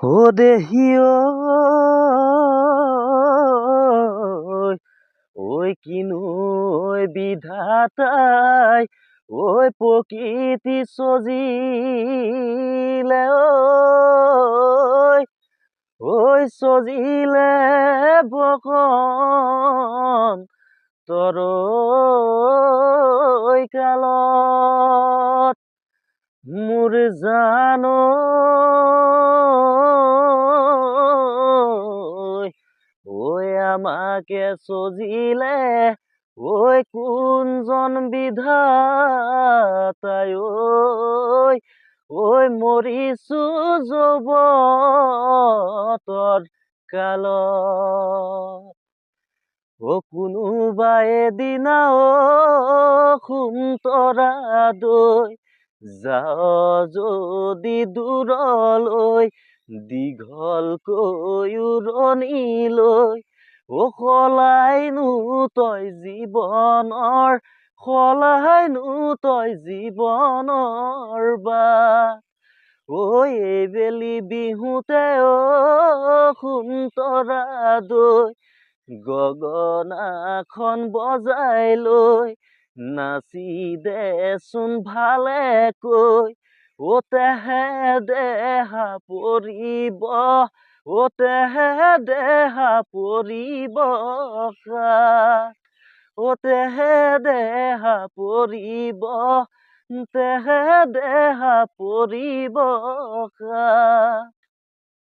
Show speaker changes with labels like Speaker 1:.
Speaker 1: ও দেহি ওই কিনু ওই বিধাতাই ওই প্রকৃতি সজিলে ওই সজিলে বকন তোর ওই কালত মোর জানো ওই আমাকে সজিলে ওই কোনজন বিধাতায় ওই মরিছু যুৱতৰ কালত ও কোনোবা এদিনা সোমতৰা দৈ যাও যদি দূৰলৈ দীঘলকৈ উৰণিলৈ সলাইনো তই জীৱনৰ সলাইনো তই জীৱনৰ বাট এইবেলি বিহুতে সোমতৰা দৈ গগনাখন বজাই লৈ নাচি দেচোন ভালেকৈ তেহে দেহা পৰিব তেহে দেহা পৰিব তেহে দেহা পৰিব তেহে দেহা পৰিব